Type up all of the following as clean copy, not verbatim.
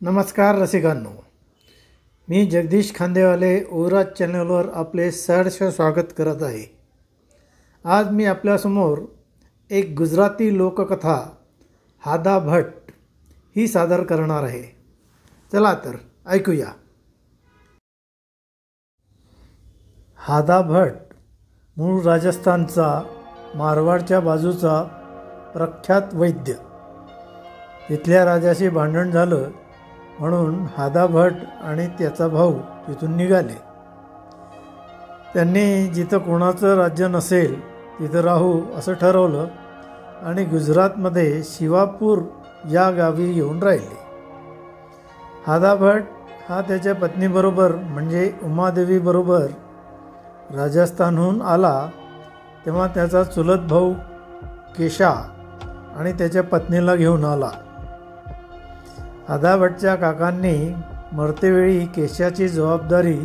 नमस्कार रसिकांनो, मी जगदीश खांदेवाले ओराज चॅनलवर आपले सहर्ष स्वागत करत आहे. आज मी आपल्यासमोर एक गुजराती लोककथा हादा भट्ट ही सादर करणार आहे. चला तर ऐकूया. हादा भट्ट मूळ राजस्थानचा मारवाडच्या बाजूचा प्रख्यात वैद्य. तिथल्या राजाशी भांडण झालं म्हणून हादा भट्ट आणि त्याचा भाऊ तिथून निघाले. त्यांनी जिथं कोणाचं राज्य नसेल तिथं राहू असं ठरवलं आणि गुजरातमध्ये शिवापूर या गावी येऊन राहिले. हादा भट्ट हा त्याच्या पत्नीबरोबर म्हणजे उमादेवीबरोबर राजस्थानहून आला तेव्हा त्याचा चुलत भाऊ केशा आणि त्याच्या पत्नीला घेऊन आला. हादा भट्टच्या काकांनी मरतेवेळी केशाची जबाबदारी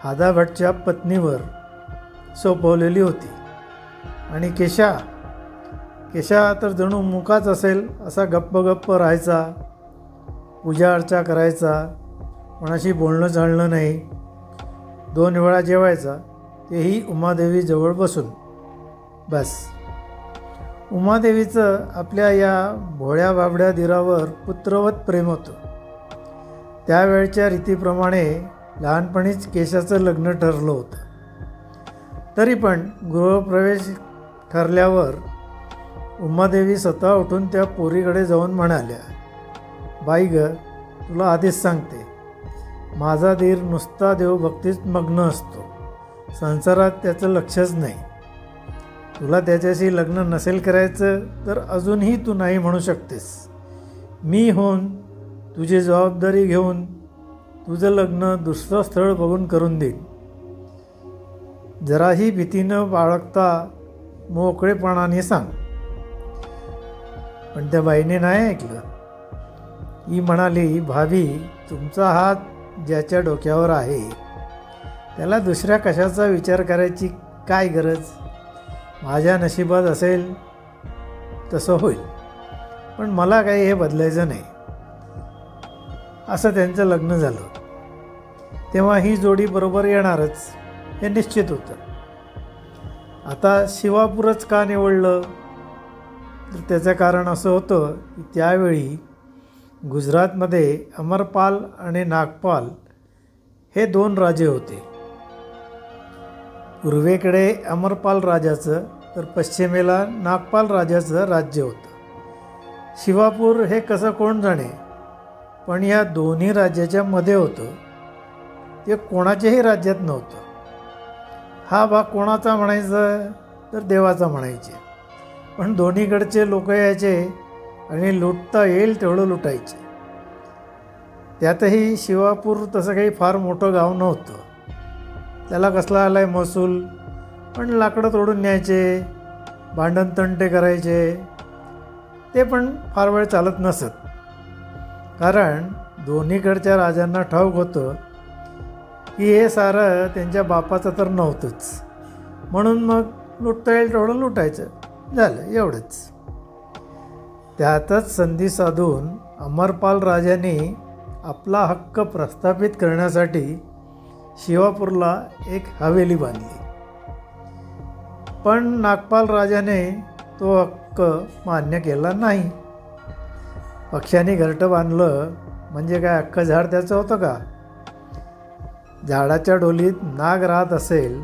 हादा भट्टच्या पत्नीवर सोपवलेली होती आणि केशा तर जणू मुकाच असेल असा गप्प राहायचा, पूजा अर्चा करायचा, कोणाशी बोलणं चालणं नाही, 2 वेळा जेवायचा, तेही उमादेवी जवळ बसून. बस. उमादेवीचं आपल्या या भोळ्या बाबड्या दिरावर पुत्रवत प्रेम होतं. त्यावेळच्या रीतीप्रमाणे लहानपणीच केशाचं लग्न ठरलं होतं. तरी पण गृहप्रवेश ठरल्यावर उमादेवी स्वतः उठून त्या पोरीकडे जाऊन म्हणाल्या, बाई ग, तुला आधीच सांगते, माझा दीर नुसता देवभक्तीत मग्न असतो, संसारात त्याचं लक्षच नाही. तुला त्याच्याशी लग्न नसेल करायचं तर अजूनही तू नाही म्हणू शकतेस. मी होऊन तुझी जबाबदारी घेऊन तुझं लग्न दुसरं स्थळ बघून करून देईन. जराही भीतीनं बाळगता मोकळेपणाने सांग. पण त्या बाईने नाही ऐकलं. ही म्हणाली, भाभी, तुमचा हात ज्याच्या डोक्यावर आहे त्याला दुसऱ्या कशाचा विचार करायची काय गरज? माझ्या नशिबात असेल तसं होईल, पण मला काही हे बदलायचं नाही. असं त्यांचं लग्न झालं. तेव्हा ही जोडी बरोबर येणारच हे निश्चित होतं. आता शिवापूरच का निवडलं तर त्याचं कारण असं होतं की त्यावेळी गुजरातमध्ये अमरपाल आणि नागपाल हे 2 राजे होते. पूर्वेकडे अमरपाल राजाचं तर पश्चिमेला नागपाल राजाचं राज्य होतं. शिवापूर हे कसं कोण जाणे, पण या दोन्ही राज्याच्या मध्ये होतं. ते कोणाच्याही राज्यात नव्हतं. हा भाग कोणाचा म्हणायचं तर देवाचा म्हणायचे, पण दोन्हीकडचे लोक यायचे आणि लुटता येईल तेवढं लुटायचे. त्यातही शिवापूर तसं काही फार मोठं गाव नव्हतं. त्याला कसला आलाय महसूल, पण लाकडं तोडून न्यायचे, भांडण तंटे करायचे, ते पण फार वेळ चालत नसत. कारण दोन्हीकडच्या राजांना ठाऊक होतं की हे सारं त्यांच्या बापाचं तर नव्हतंच, म्हणून मग लुटता येईल तेवढं लुटायचं, झालं एवढंच. त्यातच संधी साधून अमरपाल राजाने आपला हक्क प्रस्थापित करण्यासाठी शिवापूरला एक हवेली बांधली. पण नागपाल राजाने तो हक्क मान्य केला नाही. पक्ष्याने घरटं बांधलं म्हणजे काय अख्खं झाड त्याचं होतं का? झाडाच्या डोलीत नाग राहत असेल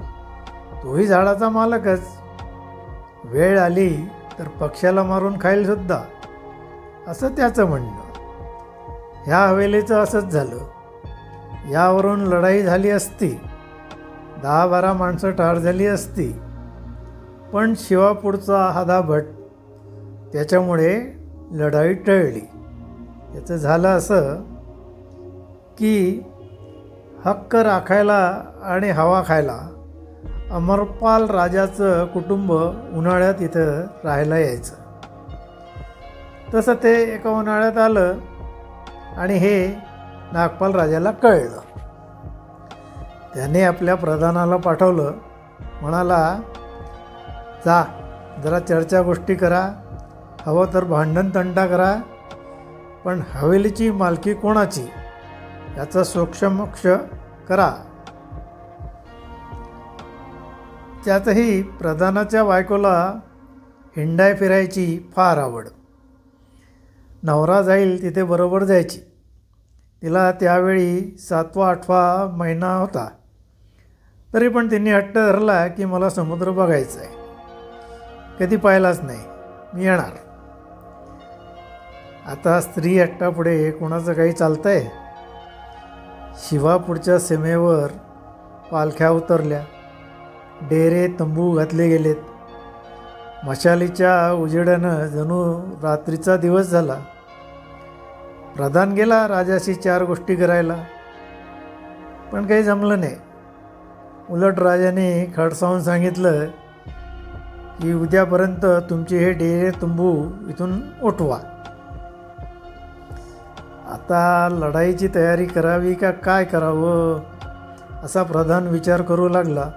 तोही झाडाचा मालकच. वेळ आली तर पक्ष्याला मारून खाईल सुद्धा, असं त्याचं म्हणणं. ह्या हवेलीचं असंच झालं. यावरून लढाई झाली असती, 10-12 माणसं ठार झाली असती, पण शिवापूरचा हादा भट्ट त्याच्यामुळे लढाई टळली. याचं झालं असं की हक्क राखायला आणि हवा खायला अमरपाल राजाचं कुटुंब उन्हाळ्यात इथं राहायला यायचं. तसं ते एका उन्हाळ्यात आलं आणि हे नागपाल राजाला कळलं. त्याने आपल्या प्रधानाला पाठवलं, म्हणाला, जा जरा चर्चा गोष्टी करा, हवं तर भांडण तंटा करा, पण हवेलीची मालकी कोणाची याचा सोक्षमोक्ष करा. त्यातही प्रधानाच्या बायकोला हिंडाय फिरायची फार आवड. नवरा जाईल तिथे बरोबर जायची. तिला त्यावेळी 7वा-8वा महिना होता. तरी पण तिने हट्ट धरला की मला समुद्र बघायचा आहे. कधी पाहिलाच नाही, मी येणार. आता स्त्री हट्टापुढे कोणाचं काही चालतंय. शिवापूरच्या सीमेवर पालख्या उतरल्या. डेरे तंबू घातले गेलेत. मशालीच्या उजेडानं जणू रात्रीचा दिवस झाला. प्रधान गेला राजाशी 4 गोष्टी करायला, पण काही जमलं नाही. उलट राजाने खडसावून सांगितलं की उद्यापर्यंत तुमचे हे डेरे तंबू इथून उठवा. आता लढाईची तयारी करावी का काय करावं असा प्रधान विचार करू लागला.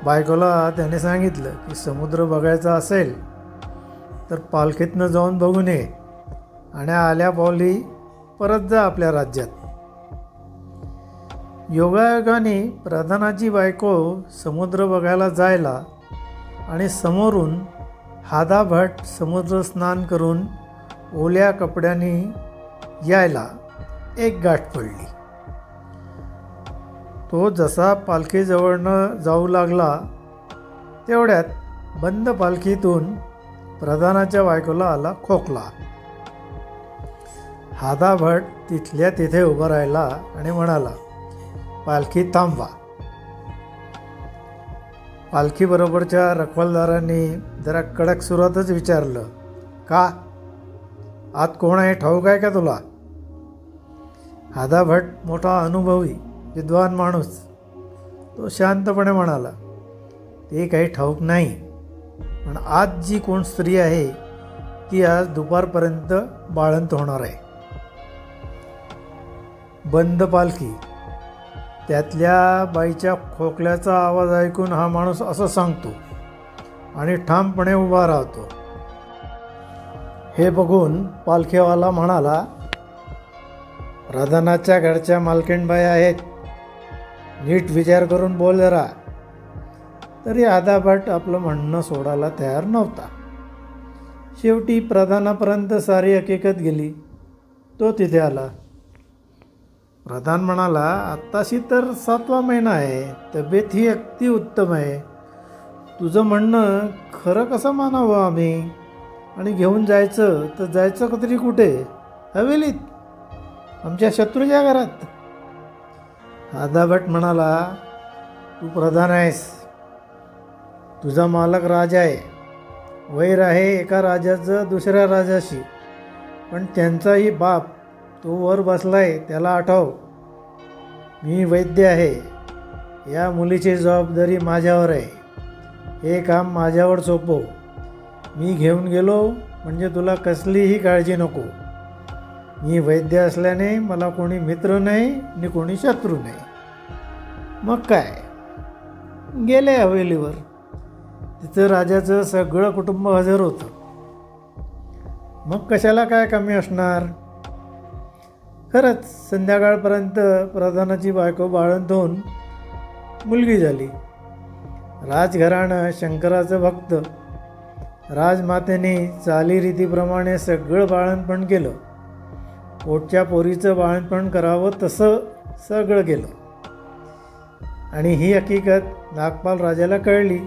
बायकोला त्याने सांगितलं की समुद्र बघायचा असेल तर पालखीतनं जाऊन बघून ये आणि आल्या पावली परत जा आपल्या राज्यात. योगायोगाने प्रधानाची बायको समुद्र बघायला जायला आणि समोरून हादाभट समुद्र स्नान करून ओल्या कपड्यांनी यायला एक गाठ पडली. तो जसा पालखीजवळनं जाऊ लागला तेवढ्यात बंद पालखीतून प्रधानाच्या बायकोला आला खोकला. हादाभट तिथल्या तिथे उभा राहिला आणि म्हणाला, पालखी थांबवा. पालखीबरोबरच्या रखवालदारांनी जरा कडक सुरातच विचारलं, का? आत कोण आहे ठाऊक आहे का तुला? हादाभट मोठा अनुभवी विद्वान माणूस. तो शांतपणे म्हणाला, ते काही ठाऊक नाही, पण आज जी कोण स्त्री आहे ती आज दुपारपर्यंत बाळंत होणार आहे. बंद पालखी. त्यातल्या बाईच्या खोकल्याचा आवाज ऐकून हा माणूस असं सांगतो आणि ठामपणे उभा राहतो. हे बघून पालखीवाला म्हणाला, प्रधानाच्या घरच्या मालकीणबाई आहेत, नीट विचार करून बोल जरा. तरी हादाभट आपलं म्हणणं सोडायला तयार नव्हता. शेवटी प्रधानापर्यंत सारी हकीकत गेली. तो तिथे आला. प्रधान म्हणाला, आत्ताशी तर 7वा महिना आहे, तब्येत ही अगदी उत्तम आहे. तुझं म्हणणं खरं कसं मानावं आम्ही? आणि घेऊन जायचं तर जायचं तरी कुठे? हवेलीत, आमच्या शत्रूच्या घरात? हादाभट म्हणाला, तू प्रधान आहेस, तुझा मालक राजा आहे, वैर आहे एका राजाचं दुसऱ्या राजाशी, पण त्यांचाही बाप तो वर बसलाय त्याला आठव. मी वैद्य आहे, या मुलीची जबाबदारी माझ्यावर आहे. हे काम माझ्यावर सोपव. मी घेऊन गेलो म्हणजे तुला कसलीही काळजी नको. मी वैद्य असल्याने मला कोणी मित्र नाही आणि कोणी शत्रू नाही. मग काय, गेले हवेलीवर. तिथं राजाचं सगळं कुटुंब हजर होतं. मग कशाला काय कमी असणार? खरंच संध्याकाळपर्यंत प्रधानाची बायको बाळंत होऊन मुलगी झाली. राजघराणं शंकराचं भक्त. राजमातेने चालीरीतीप्रमाणे सगळं बाळंतपण केलं. पोटच्या पोरीचं बाळंतपण करावं तसं सगळं केलं. आणि ही हकीकत नागपाल राजाला कळली.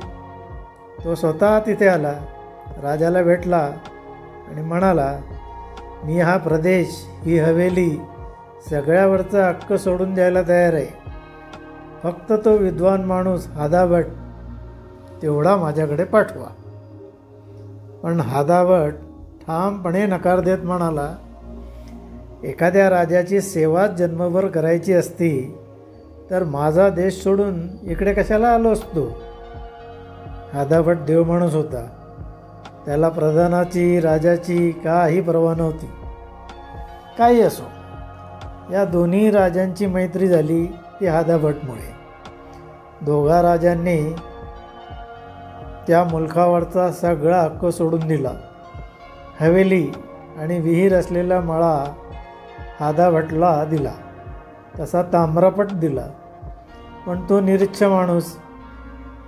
तो स्वतः तिथे आला, राजाला भेटला आणि म्हणाला, मी हा प्रदेश, ही हवेली, सगळ्यावरचा हक्क सोडून द्यायला तयार आहे. फक्त तो विद्वान माणूस हादाभट तेवढा माझ्याकडे पाठवा. पण हादाभट ठामपणे नकार देत म्हणाला, एखाद्या राजाची सेवाच जन्मभर करायची असती तर माझा देश सोडून इकडे कशाला आलो असतो. हादाभट देव माणूस होता. त्याला प्रधानाची राजाची काही पर्वा नव्हती. काही असो, या दोन्ही राजांची मैत्री झाली ती हादाभटमुळे. दोघा राजांनी त्या मुलखावरचा सगळा हक्क सोडून दिला. हवेली आणि विहीर असलेला मळा हादाभटला दिला. तसा ताम्रपट दिला. पण तो निरीच्छ माणूस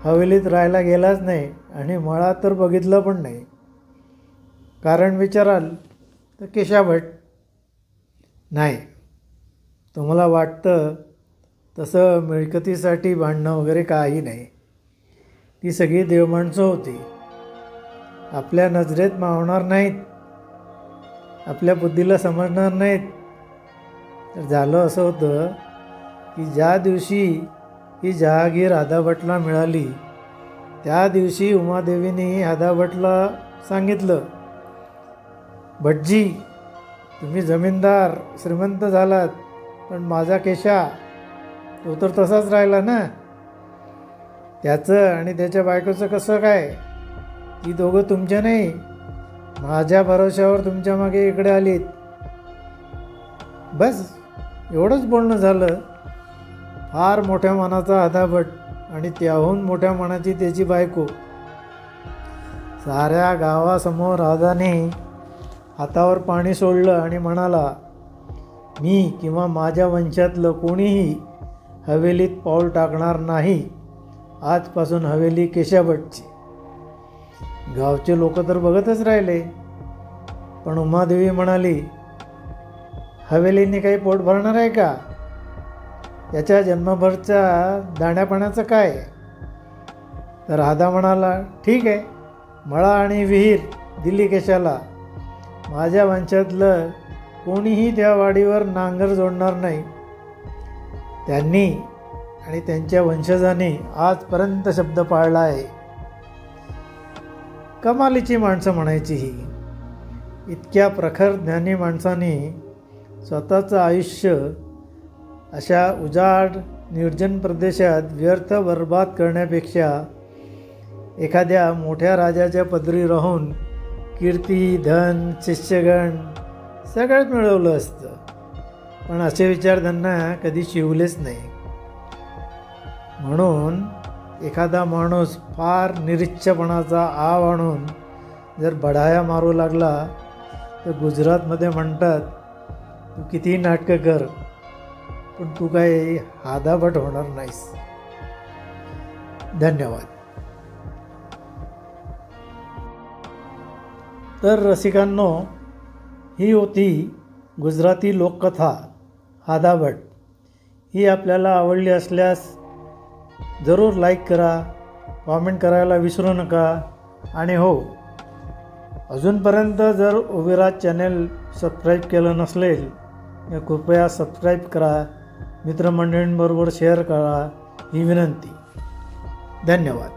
हवेलीत राहायला गेलाच नाही आणि मळा तर बघितलं पण नाही. कारण विचाराल तर केशाभट नाही. तुम्हाला वाटतं तसं मिळकतीसाठी भांडणं वगैरे काही नाही. ती सगळी देवमाणसं होती. आपल्या नजरेत मावणार नाहीत, आपल्या बुद्धीला समजणार नाहीत. तर झालं असं होतं की ज्या दिवशी ही जहागीर हादाभटला मिळाली त्या दिवशी उमादेवीने हादाभटला सांगितलं, भटजी तुम्ही जमीनदार श्रीमंत झालात, पण माझा केशा तो तर तसाच राहिला ना. त्याचं आणि त्याच्या बायकोचं कसं काय? ती दोघं तुमच्या नाही, माझ्या भरोश्यावर तुमच्या मागे इकडे आलीत. बस एवढंच बोलणं झालं. फार मोठ्या मनाचा हादाभट आणि त्याहून मोठ्या मनाची त्याची बायको. साऱ्या गावासमोर हादाने हातावर पाणी सोडलं आणि म्हणाला, मी किंवा माझ्या वंशातलं कोणीही हवेलीत पाऊल टाकणार नाही. आजपासून हवेली केशाभटची. गावचे लोक तर बघतच राहिले. पण उमादेवी म्हणाली, हवेलीने काही पोट भरणार आहे का? याच्या जन्मभरच्या दाण्यापाण्याचं काय? तर हादा म्हणाला, ठीक आहे, मळा आणि विहीर दिली केशाला. माझ्या वंशातलं कोणीही त्या वाडीवर नांगर जोडणार नाही. त्यांनी आणि त्यांच्या वंशजांनी आजपर्यंत शब्द पाळला आहे. कमालीची माणसं म्हणायची ही. इतक्या प्रखर ज्ञानी माणसांनी स्वतःचं आयुष्य अशा उजाड निर्जन प्रदेशात व्यर्थ बर्बाद करण्यापेक्षा एखाद्या मोठ्या राजाच्या पदरी राहून कीर्ती, धन, शिष्यगण सगळंच मिळवलं असतं. पण असे विचार त्यांना कधी शिवलेच नाही. म्हणून एखादा माणूस फार निरीच्छपणाचा आव आणून जर बढाया मारू लागला तर गुजरातमध्ये म्हणतात, तू कितीही नाटकं कर पण तू काही हादाभट होणार नाहीस. धन्यवाद. तर रसिकांनो, ही होती गुजराती लोककथा हादाभट. ही आपल्याला आवडली असल्यास जरूर लाईक करा, कॉमेंट करायला विसरू नका. आणि हो, अजूनपर्यंत जर ओविराज चॅनेल सबस्क्राईब केलं नसलेल तर कृपया सबस्क्राईब करा, मित्रमंडळींबरोबर शेअर करा ही विनंती. धन्यवाद.